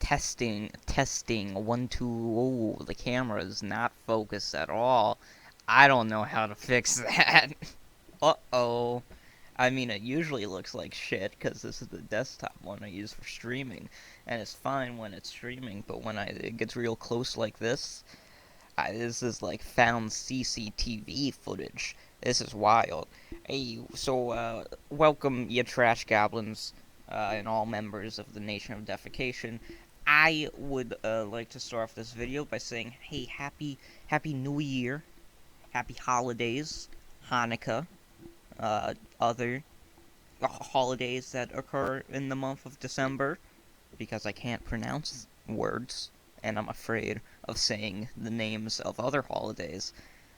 testing, 1, 2, oh, the camera is not focused at all. I don't know how to fix that. Uh-oh. I mean, it usually looks like shit, because this is the desktop one I use for streaming, and it's fine when it's streaming, but when it gets real close like this, this is like found CCTV footage. This is wild. Hey, so, welcome, you trash goblins, and all members of the Nation of Defecation. I would, like to start off this video by saying, hey, happy New Year, happy holidays, Hanukkah, other holidays that occur in the month of December, because I can't pronounce words, and I'm afraid of saying the names of other holidays,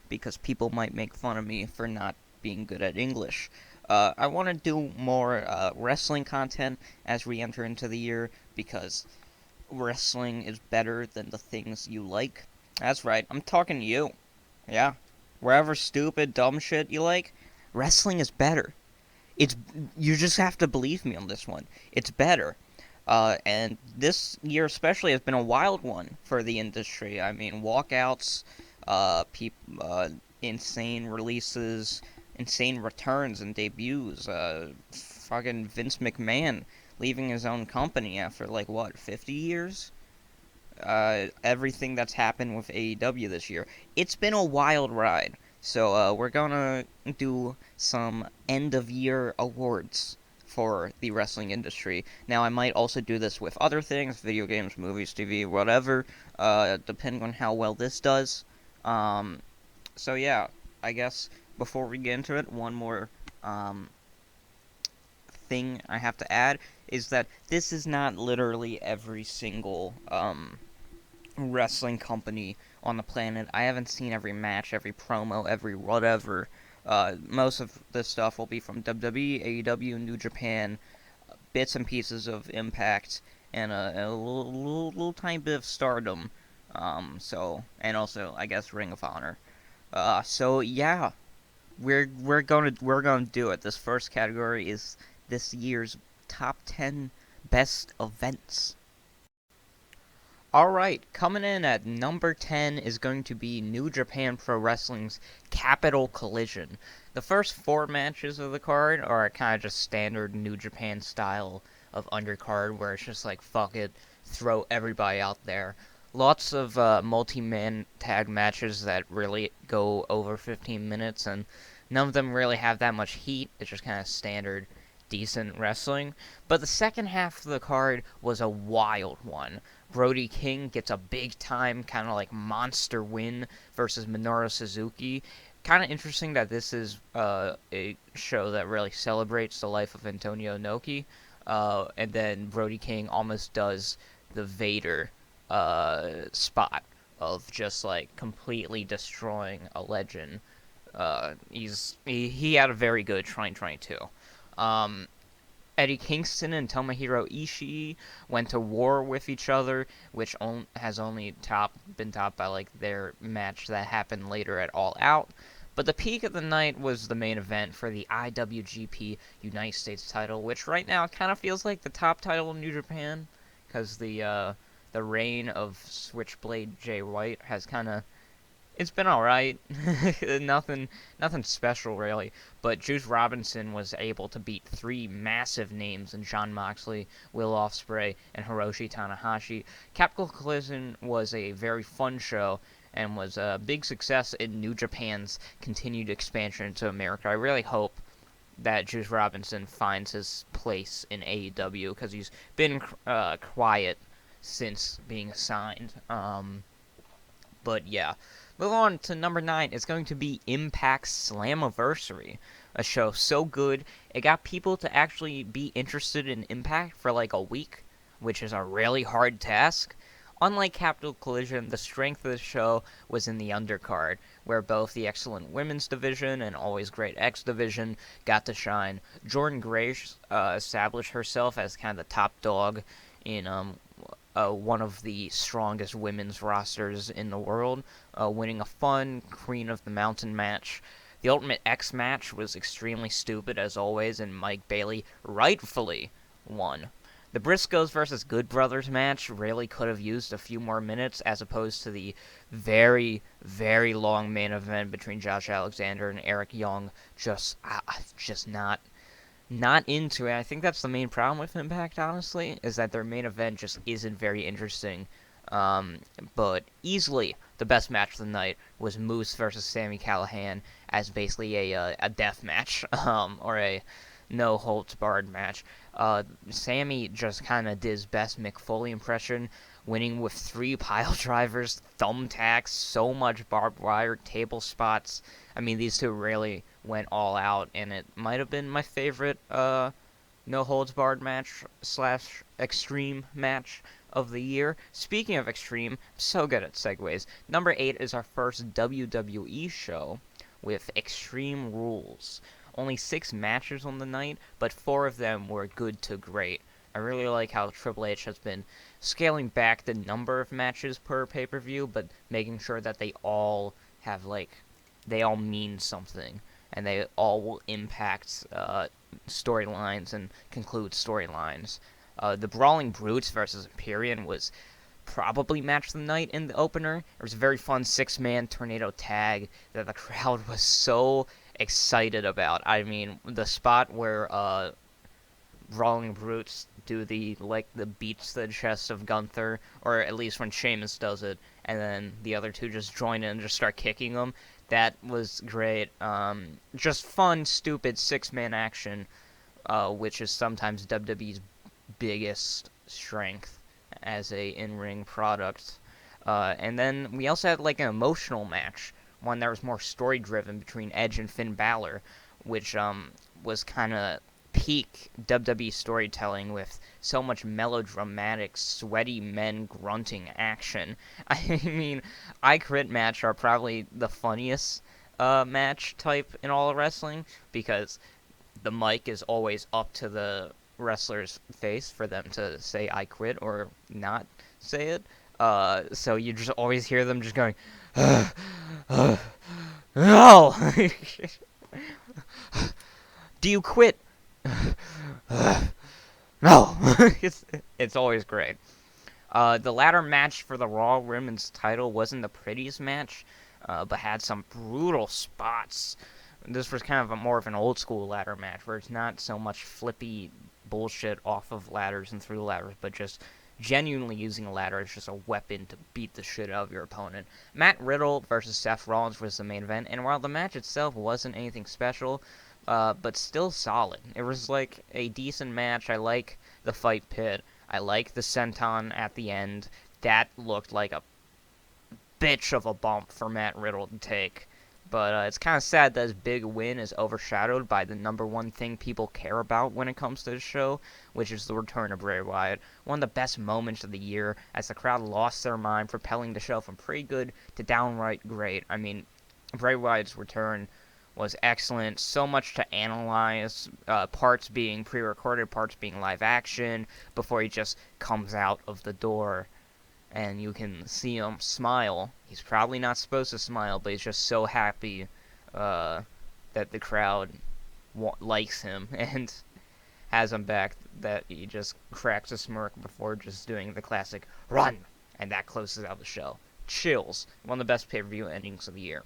because people might make fun of me for not being good at English. I want to do more wrestling content as we enter into the year, because wrestling is better than the things you like. That's right, I'm talking to you. Yeah. Wherever stupid, dumb shit you like, wrestling is better. It's You just have to believe me on this one. It's better. And this year especially has been a wild one for the industry. I mean, walkouts, insane releases, insane returns and debuts. Fucking Vince McMahon leaving his own company after like what, 50 years? Everything that's happened with AEW this year. It's been a wild ride. So we're gonna do some end of year awards for the wrestling industry. Now I might also do this with other things, video games, movies, TV, whatever, depending on how well this does. Um, so yeah, I guess before we get into it, one more thing I have to add is that this is not literally every single wrestling company on the planet. I haven't seen every match, every promo, every whatever. Most of this stuff will be from WWE, AEW, New Japan, bits and pieces of Impact, and a little tiny bit of Stardom. And also I guess Ring of Honor. So yeah, we're gonna do it. This first category is this year's top 10 best events. Alright, coming in at number 10 is going to be New Japan Pro Wrestling's Capital Collision. The first 4 matches of the card are kind of just standard New Japan style of undercard, where it's just like, fuck it, throw everybody out there. Lots of multi-man tag matches that really go over 15 minutes, and none of them really have that much heat. It's just kind of standard, decent wrestling. But the second half of the card was a wild one. Brody King gets a big time kind of like monster win versus Minoru Suzuki. Kind of interesting that this is a show that really celebrates the life of Antonio Inoki. And then Brody King almost does the Vader spot of just like completely destroying a legend. He had a very good 2022. Eddie Kingston and Tomohiro Ishii went to war with each other, which has only been topped by like their match that happened later at All Out. But the peak of the night was the main event for the IWGP United States title, which right now kind of feels like the top title in New Japan, because the reign of Switchblade Jay White has kind of, it's been alright. nothing special really. But Juice Robinson was able to beat 3 massive names in Jon Moxley, Will Ospreay, and Hiroshi Tanahashi. Capital Collision was a very fun show and was a big success in New Japan's continued expansion into America. I really hope that Juice Robinson finds his place in AEW, because he's been quiet since being signed. But yeah. Move on to number 9. It's going to be Impact's Slammiversary. A show so good, it got people to actually be interested in Impact for like a week, which is a really hard task. Unlike Capital Collision, the strength of the show was in the undercard, where both the excellent women's division and always great X division got to shine. Jordynne Grace established herself as kind of the top dog in one of the strongest women's rosters in the world, winning a fun Queen of the Mountain match. The Ultimate X match was extremely stupid as always, and Mike Bailey rightfully won. The Briscoes versus Good Brothers match really could have used a few more minutes as opposed to the very, very long main event between Josh Alexander and Eric Young. Just not into it. I think that's the main problem with Impact, honestly, is that their main event just isn't very interesting. But easily the best match of the night was Moose versus Sami Callihan as basically a death match, or a no holds barred match. Sami just kind of did his best Mick Foley impression, winning with 3 pile drivers, thumbtacks, so much barbed wire, table spots. I mean, these two really went all out, and it might have been my favorite no holds barred match slash extreme match of the year. Speaking of extreme, I'm so good at segues. Number 8 is our first WWE show with Extreme Rules. Only 6 matches on the night, but 4 of them were good to great. I really like how Triple H has been scaling back the number of matches per pay-per-view, but making sure that they all have, they all mean something, and they all will impact storylines and conclude storylines. The Brawling Brutes versus Imperium was probably match of the night in the opener. It was a very fun 6-man tornado tag that the crowd was so excited about. I mean, the spot where Brawling Brutes do the beats the chest of Gunther, or at least when Sheamus does it, and then the other two just join in and just start kicking them. That was great. Just fun, stupid 6-man action, which is sometimes WWE's biggest strength as a in-ring product. And then we also had an emotional match, one that was more story-driven between Edge and Finn Balor, which was kind of peak WWE storytelling with so much melodramatic, sweaty men grunting action. I mean, I Quit match are probably the funniest match type in all of wrestling, because the mic is always up to the wrestler's face for them to say I quit or not say it. So you just always hear them just going, no! Do you quit? No! It's always great. The ladder match for the Raw Women's title wasn't the prettiest match, but had some brutal spots. This was kind of more of an old school ladder match, where it's not so much flippy bullshit off of ladders and through ladders, but just genuinely using a ladder as just a weapon to beat the shit out of your opponent. Matt Riddle versus Seth Rollins was the main event, and while the match itself wasn't anything special, but still solid. It was a decent match. I like the fight pit. I like the senton at the end. That looked like a bitch of a bump for Matt Riddle to take. But it's kind of sad that his big win is overshadowed by the number one thing people care about when it comes to the show, which is the return of Bray Wyatt. One of the best moments of the year, as the crowd lost their mind, propelling the show from pretty good to downright great. I mean, Bray Wyatt's return was excellent. So much to analyze, parts being pre-recorded, parts being live action, before he just comes out of the door. And you can see him smile. He's probably not supposed to smile, but he's just so happy that the crowd likes him and has him back that he just cracks a smirk before just doing the classic run, and that closes out the show. Chills. One of the best pay-per-view endings of the year.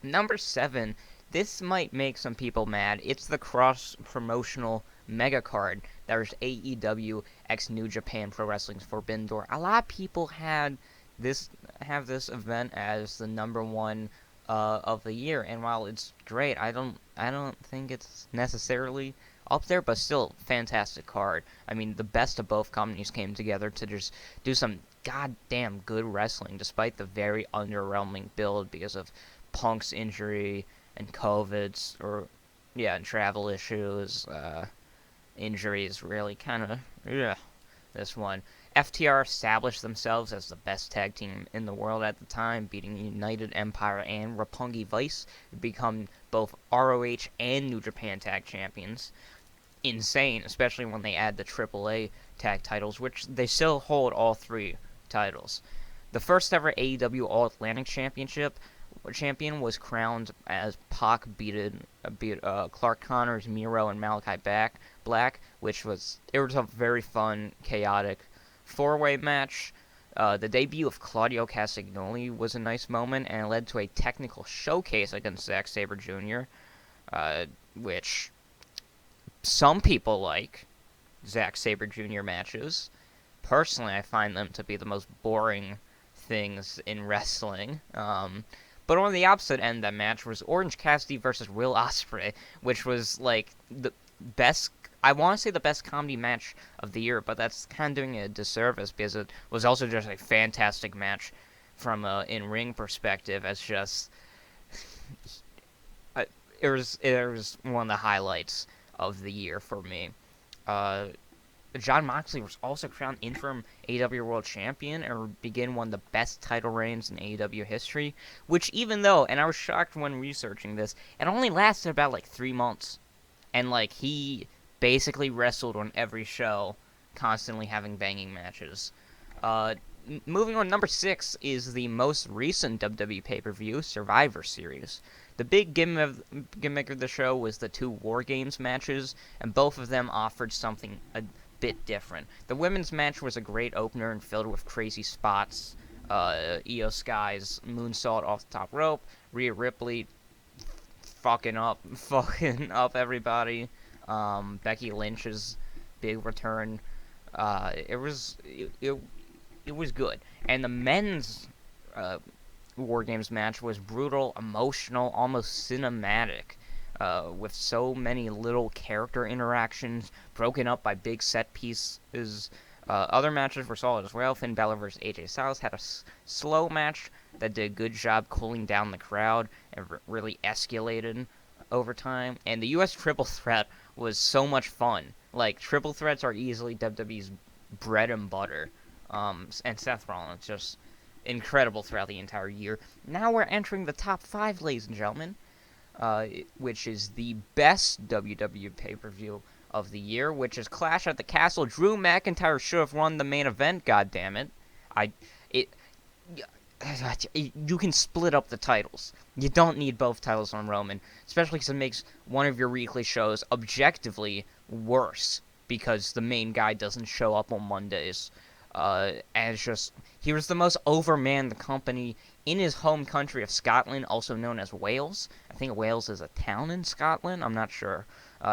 Number 7. This might make some people mad. It's the cross-promotional mega card that was AEW x New Japan Pro Wrestling's Forbidden Door. A lot of people have this event as the number one of the year, and while it's great, I don't think it's necessarily up there, but still fantastic card. I mean, the best of both companies came together to just do some goddamn good wrestling, despite the very underwhelming build because of Punk's injury and COVID's and travel issues. Injuries really kind of, this one. FTR established themselves as the best tag team in the world at the time, beating United Empire and Roppongi Vice to become both ROH and New Japan Tag Champions. Insane, especially when they add the AAA tag titles, which they still hold all 3 titles. The first ever AEW All-Atlantic Championship champion was crowned as Pac beat Clark Connors, Miro, and Malachi Black, which was a very fun, chaotic four-way match. The debut of Claudio Castagnoli was a nice moment, and it led to a technical showcase against Zack Sabre Jr., which some people like Zack Sabre Jr. matches. Personally, I find them to be the most boring things in wrestling. But on the opposite end of that match was Orange Cassidy versus Will Ospreay, which was like the best. I want to say the best comedy match of the year, but that's kind of doing it a disservice because it was also just a fantastic match from a in-ring perspective. As just it was one of the highlights of the year for me. Uh, Jon Moxley was also crowned interim AEW World Champion and began one of the best title reigns in AEW history, which even though, and I was shocked when researching this, it only lasted about like 3 months. And like he basically wrestled on every show, constantly having banging matches. Moving on, number 6 is the most recent WWE pay-per-view, Survivor Series. The big gimmick of the show was the 2 War Games matches, and both of them offered something a bit different. The women's match was a great opener and filled with crazy spots. Io Sky's moonsault off the top rope, Rhea Ripley fucking up everybody. Becky Lynch's big return. It was good, and the men's War Games match was brutal, emotional, almost cinematic, with so many little character interactions broken up by big set pieces. Other matches were solid as well. Finn Balor vs. AJ Styles had a slow match that did a good job cooling down the crowd and really escalated over time. And the U.S. Triple Threat was so much fun. Like, triple threats are easily WWE's bread and butter. And Seth Rollins just incredible throughout the entire year. Now we're entering the top 5, ladies and gentlemen, which is the best WWE pay-per-view of the year, which is Clash at the Castle. Drew McIntyre should have won the main event, goddammit. You can split up the titles. You don't need both titles on Roman, especially because it makes one of your weekly shows objectively worse because the main guy doesn't show up on Mondays. And just, he was the most overmanned company in his home country of Scotland, also known as Wales. I think Wales is a town in Scotland, I'm not sure.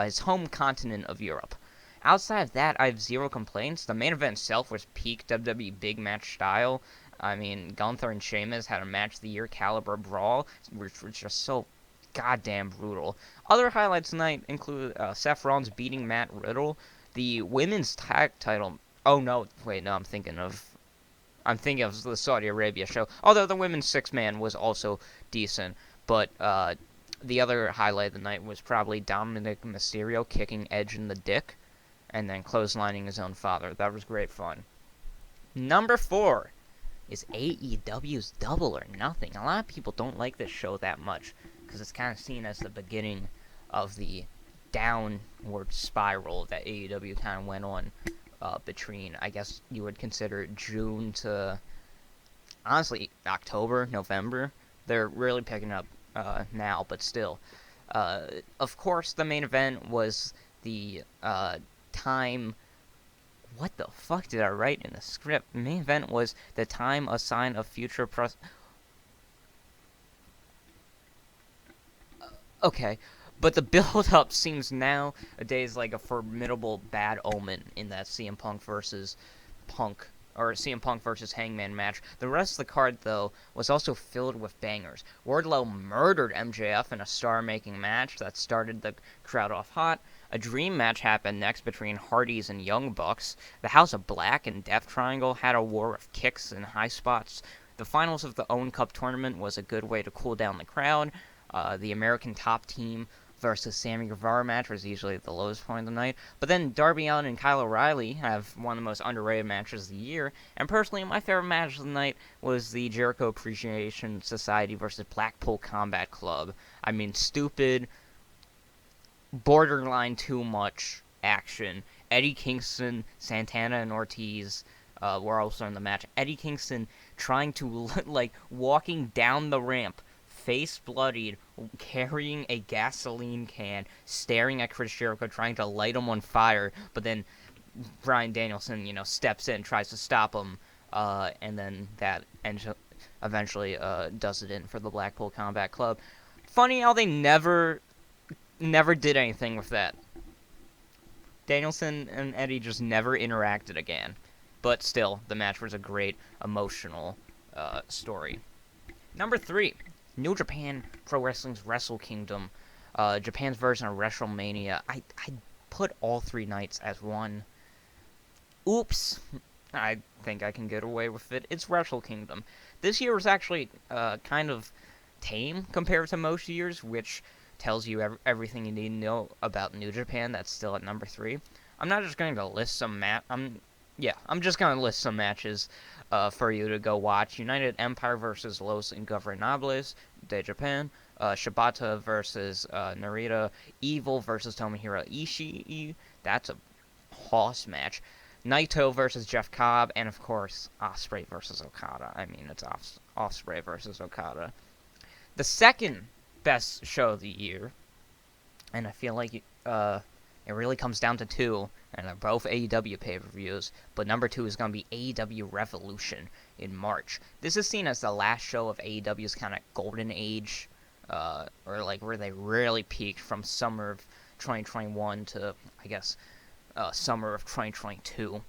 His home continent of Europe. Outside of that, I have zero complaints. The main event itself was peak WWE big match style. I mean, Gunther and Sheamus had a match of the year caliber brawl, which was just so goddamn brutal. Other highlights tonight include Seth Rollins beating Matt Riddle. The women's tag title. Oh no, wait, no, I'm thinking of the Saudi Arabia show. Although the women's 6-man was also decent, but the other highlight of the night was probably Dominic Mysterio kicking Edge in the dick, and then clotheslining his own father. That was great fun. Number 4 is AEW's Double or Nothing. A lot of people don't like this show that much because it's kind of seen as the beginning of the downward spiral that AEW kind of went on between, I guess you would consider June to, honestly, October, November. They're really picking up now, but still. Of course, the main event was the time... What the fuck did I write in the script? The main event was the time a sign of future okay, but the build-up seems nowadays like a formidable bad omen in that CM Punk versus Hangman match. The rest of the card, though, was also filled with bangers. Wardlow murdered MJF in a star-making match that started the crowd off hot. A dream match happened next between Hardys and Young Bucks. The House of Black and Death Triangle had a war of kicks and high spots. The finals of the Owen Cup tournament was a good way to cool down the crowd. The American Top Team versus Sammy Guevara match was usually the lowest point of the night. But then Darby Allin and Kyle O'Reilly have one of the most underrated matches of the year. And personally, my favorite match of the night was the Jericho Appreciation Society versus Blackpool Combat Club. I mean, stupid, borderline too much action. Eddie Kingston, Santana, and Ortiz were also in the match. Eddie Kingston trying to, walking down the ramp face bloodied, carrying a gasoline can, staring at Chris Jericho, trying to light him on fire, but then Bryan Danielson, steps in, tries to stop him, and then that eventually does it in for the Blackpool Combat Club. Funny how they never did anything with that. Danielson and Eddie just never interacted again. But still, the match was a great emotional story. Number 3, New Japan Pro Wrestling's Wrestle Kingdom, Japan's version of WrestleMania. I put all 3 nights as one. Oops. I think I can get away with it. It's Wrestle Kingdom. This year was actually kind of tame compared to most years, which tells you everything you need to know about New Japan. That's still at number 3. I'm not just going to list some I'm just going to list some matches for you to go watch. United Empire versus Los Ingobernables de Japan. Shibata versus Narita. Evil versus Tomohiro Ishii. That's a hoss match. Naito versus Jeff Cobb, and of course, Ospreay versus Okada. I mean, it's Ospreay versus Okada. The second best show of the year, and I feel like it really comes down to 2, and they're both AEW pay-per-views, but number 2 is going to be AEW Revolution in March. This is seen as the last show of AEW's kind of golden age, or like where they really peaked from summer of 2021 to, I guess, summer of 2022.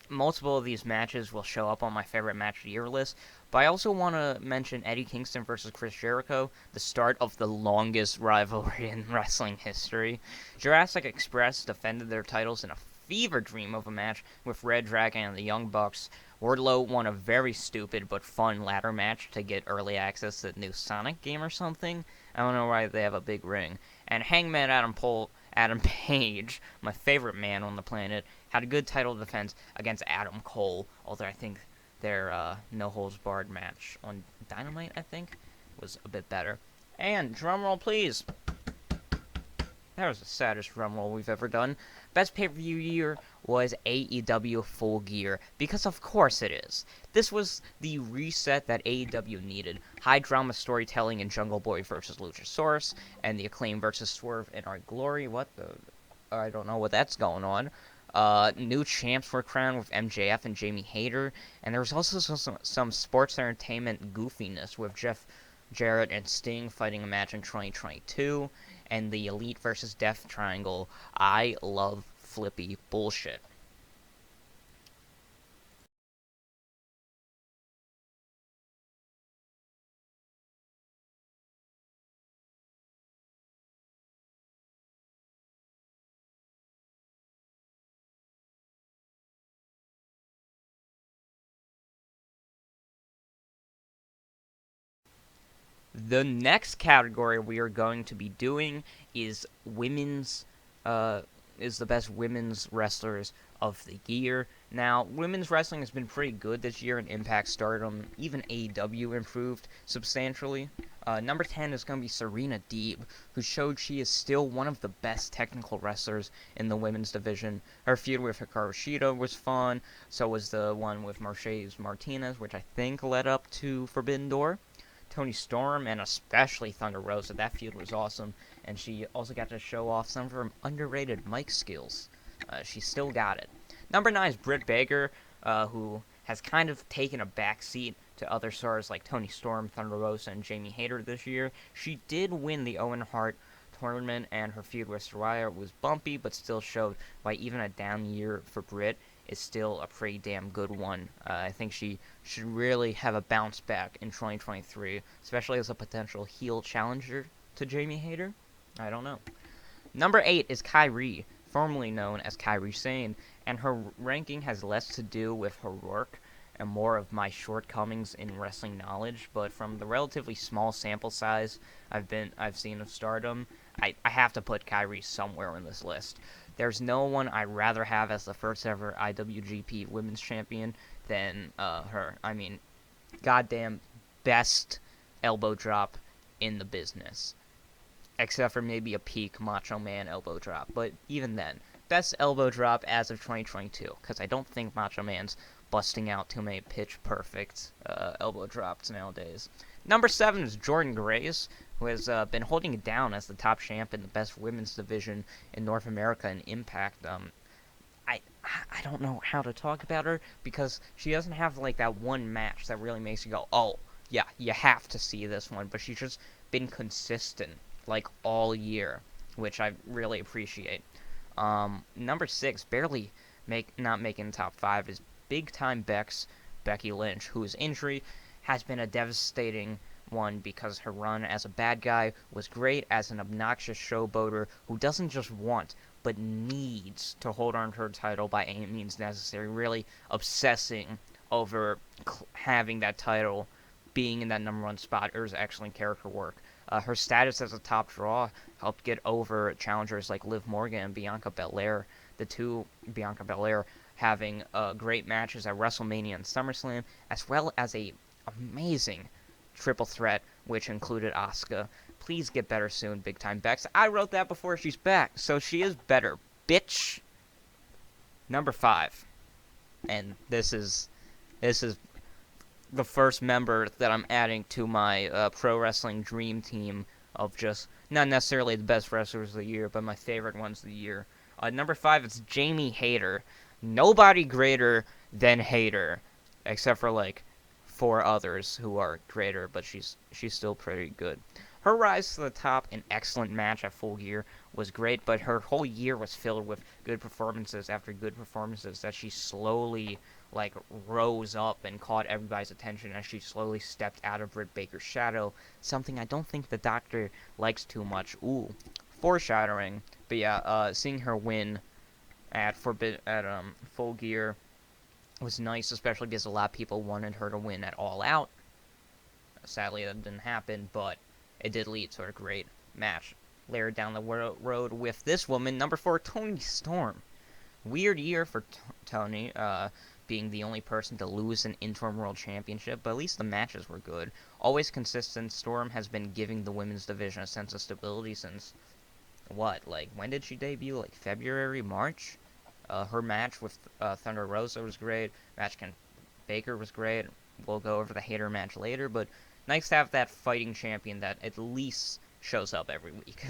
Multiple of these matches will show up on my favorite match of the year list, but I also want to mention Eddie Kingston versus Chris Jericho, the start of the longest rivalry in wrestling history. Jurassic Express defended their titles in a fever dream of a match with Red Dragon and the Young Bucks. Wardlow won a very stupid but fun ladder match to get early access to the new Sonic game or something. I don't know why they have a big ring. And Hangman Adam Page, my favorite man on the planet, had a good title defense against Adam Cole, although I think their no-holds-barred match on Dynamite, was a bit better. And, drumroll please. That was the saddest drumroll we've ever done. Best pay-per-view year was AEW Full Gear, because of course it is. This was the reset that AEW needed. High-drama storytelling in Jungle Boy vs. Luchasaurus, and the Acclaim vs. Swerve in Our Glory. I don't know what that's going on. New champs were crowned with MJF and Jamie Hayter, and there was also some sports entertainment goofiness with Jeff Jarrett and Sting fighting a match in 2022, and the Elite versus Death Triangle. I love flippy bullshit. The next category we are going to be doing is is the best women's wrestlers of the year. Now, women's wrestling has been pretty good this year in Impact, Stardom, even AEW improved substantially. Number 10 is going to be Serena Deeb, who showed she is still one of the best technical wrestlers in the women's division. Her feud with Hikaru Shida was fun, so was the one with Mercedes Martinez, which I think led up to Forbidden Door. Toni Storm, and especially Thunder Rosa. That feud was awesome, and she also got to show off some of her underrated mic skills. She still got it. Number 9 is Britt Baker, who has kind of taken a backseat to other stars like Toni Storm, Thunder Rosa, and Jamie Hayter this year. She did win the Owen Hart tournament, and her feud with Saraya was bumpy, but still showed why even a down year for Britt is still a pretty damn good one. I think she should really have a bounce back in 2023, especially as a potential heel challenger to Jamie Hayter. I don't know. Number 8 is Kairi, formerly known as Kairi Sane, and her ranking has less to do with her work and more of my shortcomings in wrestling knowledge, but from the relatively small sample size I've seen of Stardom, I have to put Kairi somewhere on this list. There's no one I'd rather have as the first ever IWGP Women's Champion than her. I mean, goddamn best elbow drop in the business. Except for maybe a peak Macho Man elbow drop. But even then, best elbow drop as of 2022. Because I don't think Macho Man's busting out too many pitch perfect elbow drops nowadays. Number 7 is Jordan Grace, who has been holding it down as the top champ in the best women's division in North America in Impact. I I don't know how to talk about her because she doesn't have like that one match that really makes you go, oh yeah, you have to see this one. But she's just been consistent like all year, which I really appreciate. Number 6, barely not making top 5, is big time Becky Lynch, whose injury has been a devastating one because her run as a bad guy was great as an obnoxious showboater who doesn't just want but needs to hold on to her title by any means necessary, really obsessing over having that title, being in that number 1 spot. It was excellent character work. Her status as a top draw helped get over challengers like Liv Morgan and Bianca Belair. The two, Bianca Belair, having great matches at WrestleMania and SummerSlam, as well as a amazing triple threat, which included Asuka. Please get better soon, Big Time Bex. I wrote that before she's back, so she is better, bitch. Number 5, and this is the first member that I'm adding to my pro wrestling dream team of just not necessarily the best wrestlers of the year, but my favorite ones of the year. Number 5 is Jamie Hayter. Nobody greater than Hayter, except for like 4 others who are greater, but she's still pretty good. Her rise to the top, an excellent match at Full Gear, was great, but her whole year was filled with good performances after good performances that she slowly like rose up and caught everybody's attention as she slowly stepped out of Britt Baker's shadow, something I don't think the Doctor likes too much. Ooh, foreshadowing. But yeah, seeing her win at Full Gear was nice, especially because a lot of people wanted her to win at All Out. Sadly, that didn't happen, but it did lead to a great match. Later down the road with this woman, number 4, Toni Storm. Weird year for Toni, being the only person to lose an interim world championship, but at least the matches were good. Always consistent, Storm has been giving the women's division a sense of stability since, when did she debut? Like February, March? Her match with Thunder Rosa was great. Match against Baker was great. We'll go over the Hayter match later, but nice to have that fighting champion that at least shows up every week.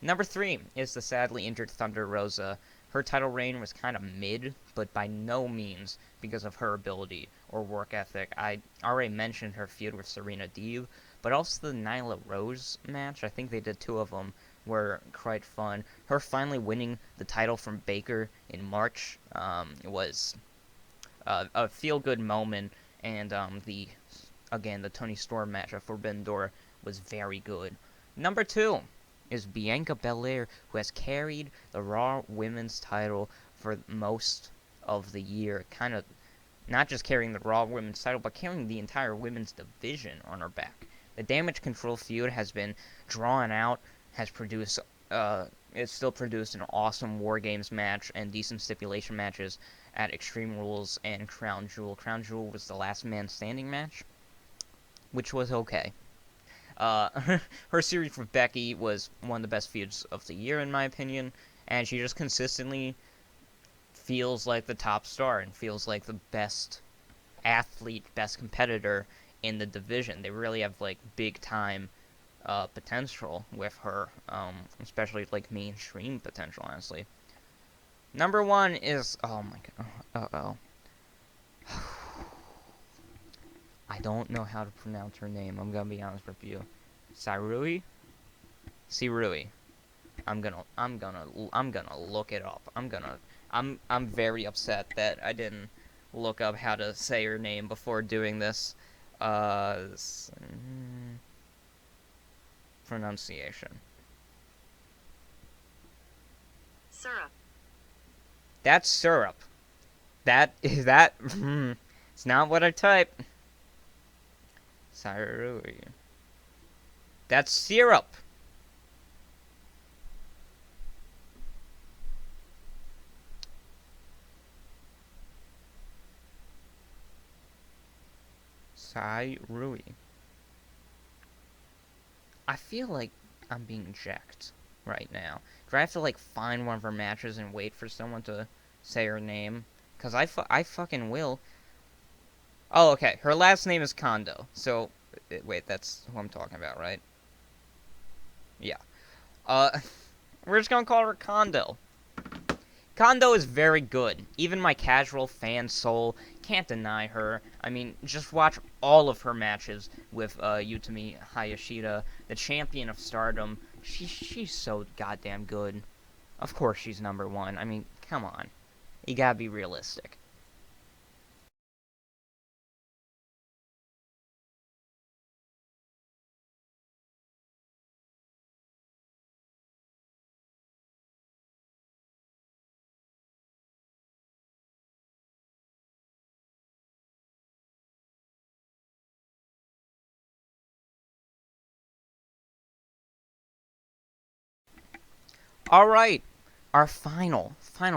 Number 3 is the sadly injured Thunder Rosa. Her title reign was kind of mid, but by no means because of her ability or work ethic. I already mentioned her feud with Serena Deeb, but also the Nyla Rose match. I think they did 2 of them, were quite fun. Her finally winning the title from Baker in March was a feel-good moment, and the Toni Storm match at Forbidden Door was very good. Number 2 is Bianca Belair, who has carried the Raw Women's title for most of the year. Kind of not just carrying the Raw Women's title, but carrying the entire women's division on her back. The Damage Control feud has been drawn out, has produced, it's still produced an awesome War Games match and decent stipulation matches at Extreme Rules and Crown Jewel. Crown Jewel was the last man standing match, which was okay. Her series with Becky was one of the best feuds of the year, in my opinion, and she just consistently feels like the top star and feels like the best athlete, best competitor in the division. They really have, like, big-time potential with her, especially, like, mainstream potential, honestly. Number 1 is, oh my god, uh-oh. I don't know how to pronounce her name. I'm gonna be honest with you. Sarui? Sirui. I'm gonna look it up. I'm very upset that I didn't look up how to say her name before doing this. Pronunciation. Syrup. That's syrup. That is that. It's not what I type. Sarui. That's syrup. Sarui. I feel like I'm being jacked right now. Do I have to, like, find one of her matches and wait for someone to say her name? Because I fucking will. Oh, okay. Her last name is Kondo. So, Wait, that's who I'm talking about, right? Yeah. Uh, we're just gonna call her Kondo. Kondo is very good. Even my casual fan soul can't deny her. I mean, just watch all of her matches with Utami Hayashida, the champion of Stardom. She's so goddamn good. Of course she's number one. I mean, come on. You gotta be realistic. All right, our final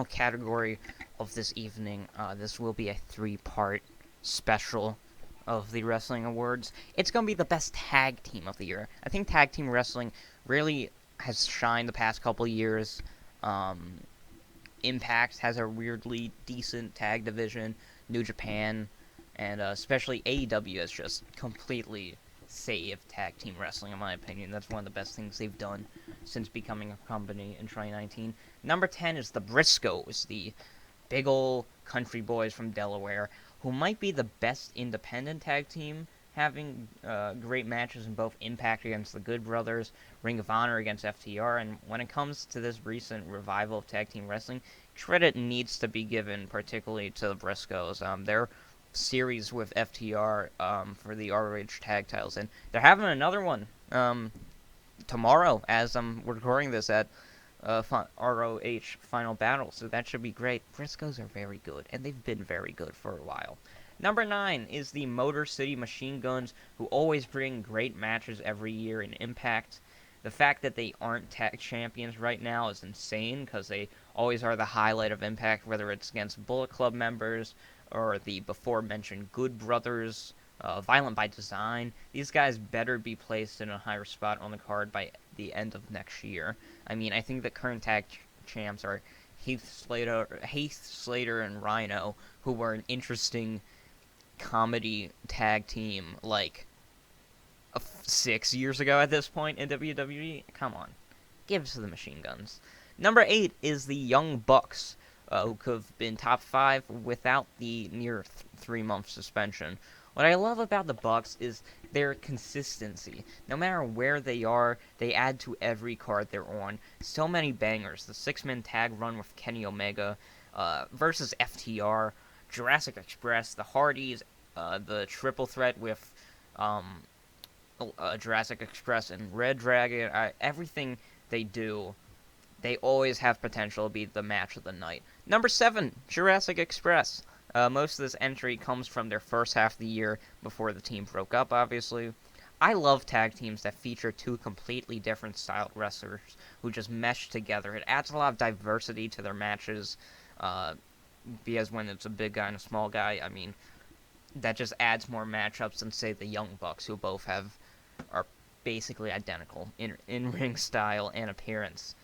category of this evening. This will be a three-part special of the wrestling awards. It's gonna be the best tag team of the year. I think tag team wrestling really has shined the past couple years. Um, Impact has a weirdly decent tag division. New Japan and especially AEW has just completely saved tag team wrestling, in my opinion. That's one of the best things they've done since becoming a company in 2019. Number 10 is the Briscoes, the big ol' country boys from Delaware, who might be the best independent tag team, having great matches in both Impact against the Good Brothers, Ring of Honor against FTR, and when it comes to this recent revival of tag team wrestling, credit needs to be given particularly to the Briscoes. Their series with FTR for the ROH tag titles, and they're having another one tomorrow as I'm recording this at ROH Final Battle, so that should be great. Briscoes are very good, and they've been very good for a while. Number 9 is the Motor City Machine Guns, who always bring great matches every year in Impact. The fact that they aren't tag champions right now is insane, because they always are the highlight of Impact, whether it's against Bullet Club members or the before-mentioned Good Brothers, Violent by Design. These guys better be placed in a higher spot on the card by the end of next year. I mean, I think the current tag champs are Heath Slater, and Rhino, who were an interesting comedy tag team like 6 years ago at this point in WWE. Come on, give us the Machine Guns. Number 8 is the Young Bucks, who could have been top 5 without the near 3-month suspension. What I love about the Bucks is their consistency. No matter where they are, they add to every card they're on. So many bangers. The 6-man tag run with Kenny Omega versus FTR, Jurassic Express, the Hardys, the triple threat with Jurassic Express and Red Dragon. Everything they do, they always have potential to be the match of the night. Number 7, Jurassic Express. Most of this entry comes from their first half of the year before the team broke up, obviously. I love tag teams that feature two completely different styled wrestlers who just mesh together. It adds a lot of diversity to their matches, because when it's a big guy and a small guy, I mean, that just adds more matchups than, say, the Young Bucks, who both are basically identical in ring style and appearance.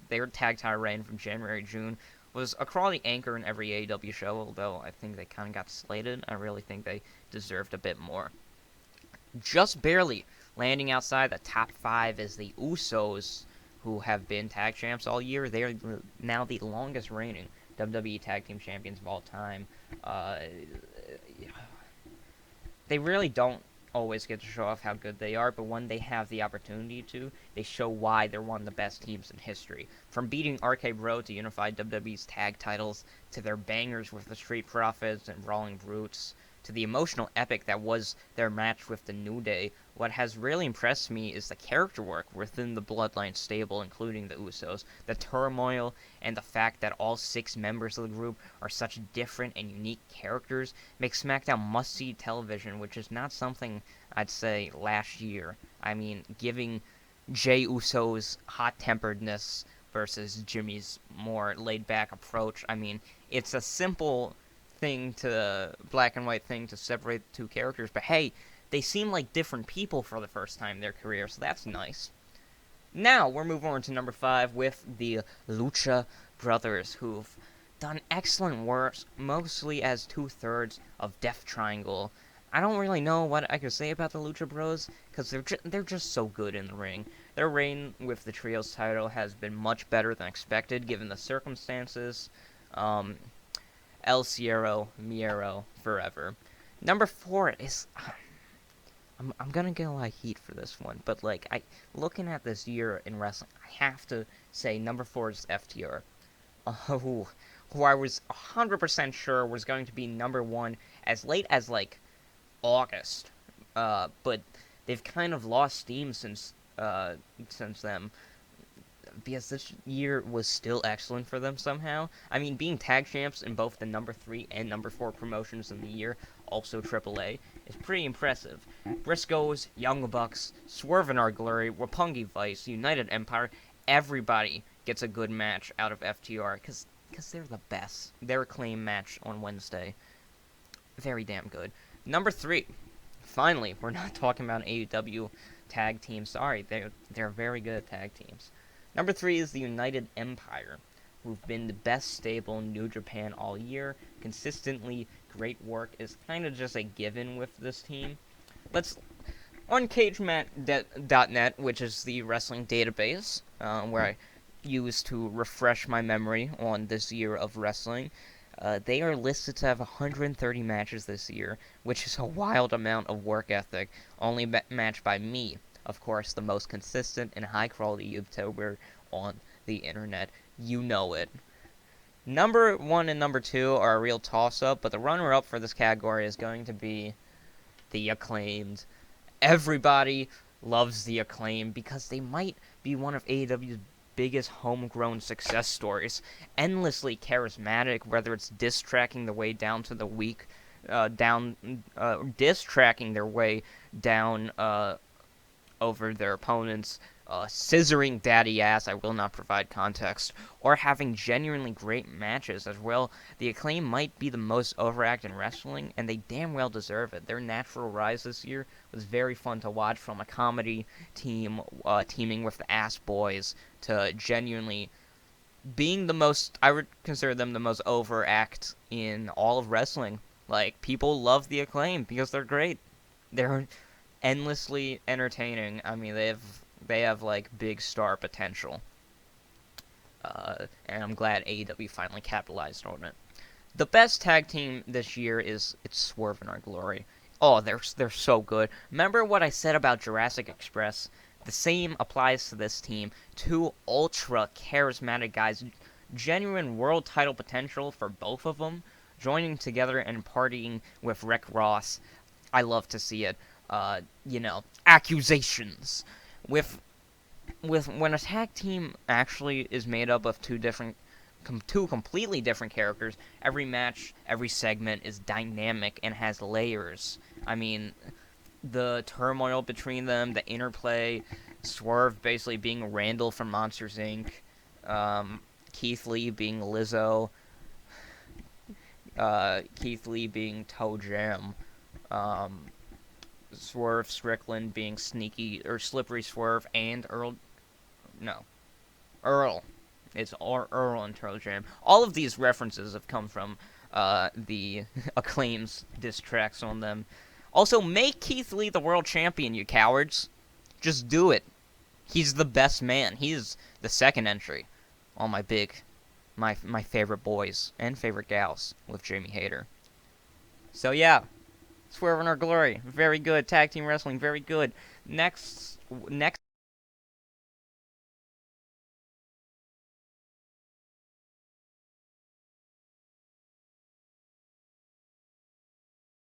Their tag title reign from January June was a quality anchor in every AEW show, although I think they kind of got slated. I really think they deserved a bit more. Just barely landing outside the top 5 is the Usos, who have been tag champs all year. They are now the longest reigning WWE Tag Team Champions of all time. They really don't always get to show off how good they are, but when they have the opportunity to, they show why they're one of the best teams in history. From beating RK Bro to unify WWE's tag titles, to their bangers with the Street Profits and Brawling Brutes, to the emotional epic that was their match with the New Day, what has really impressed me is the character work within the Bloodline stable, including the Usos, the turmoil, and the fact that all 6 members of the group are such different and unique characters makes SmackDown must-see television, which is not something I'd say last year. I mean, giving Jey Uso's hot-temperedness versus Jimmy's more laid-back approach, I mean, it's a simple black and white thing to separate the two characters, but hey, they seem like different people for the first time in their career, so that's nice. Now, we're moving on to number 5 with the Lucha Brothers, who've done excellent work, mostly as 2/3 of Death Triangle. I don't really know what I could say about the Lucha Bros because they're just so good in the ring. Their reign with the trios title has been much better than expected given the circumstances. Um, El Cierro, Miero, forever. Number 4 is I'm gonna get a lot of heat for this one, but like looking at this year in wrestling, I have to say number 4 is FTR. Who I was 100% sure was going to be number 1 as late as like August, but they've kind of lost steam since then because this year was still excellent for them somehow. I mean, being tag champs in both the number 3 and number 4 promotions in the year, also AAA, is pretty impressive. Briscoes, Young Bucks, Swerve in Our Glory, Roppongi Vice, United Empire, everybody gets a good match out of FTR because they're the best. Their Acclaim match on Wednesday, very damn good. Number 3, finally, we're not talking about AEW tag teams. Sorry, they're very good at tag teams. Number 3 is the United Empire, who've been the best stable in New Japan all year. Consistently great work is kind of just a given with this team. Let's on CageMat.net, which is the wrestling database where I use to refresh my memory on this year of wrestling. They are listed to have 130 matches this year, which is a wild amount of work ethic, only matched by me, of course, the most consistent and high-quality YouTuber on the internet. You know it. Number 1 and number 2 are a real toss-up, but the runner-up for this category is going to be the Acclaimed. Everybody loves the Acclaim because they might be one of AEW's biggest homegrown success stories. Endlessly charismatic, whether it's diss tracking the way down to the weak, diss tracking their way down over their opponents, scissoring daddy ass, I will not provide context, or having genuinely great matches as well. The Acclaim might be the most overacted in wrestling, and they damn well deserve it. Their natural rise this year was very fun to watch, from a comedy team teaming with the Ass Boys to genuinely being the most, I would consider them the most overact in all of wrestling. Like, people love the Acclaim because they're great. They're endlessly entertaining. I mean, they have like big star potential, and I'm glad AEW finally capitalized on it. The best tag team this year it's Swerve in Our Glory. Oh, they're so good. Remember what I said about Jurassic Express? The same applies to this team. 2 ultra charismatic guys, genuine world title potential for both of them, joining together and partying with Rick Ross. I love to see it. Accusations. With when a tag team actually is made up of two completely different characters, every match, every segment is dynamic and has layers. I mean, the turmoil between them, the interplay, Swerve basically being Randall from Monsters Inc., Keith Lee being Lizzo, Keith Lee being Toe Jam, Swerve Strickland being Sneaky or Slippery Swerve, and Earl. No, Earl. It's Earl and Toe Jam. All of these references have come from the Acclaim's diss tracks on them. Also, make Keith Lee the world champion, you cowards. Just do it. He's the best man. He's the second entry on my favorite boys and favorite gals with Jamie Hayter. So yeah, Swerve in Our Glory, very good. Tag team wrestling, very good. Next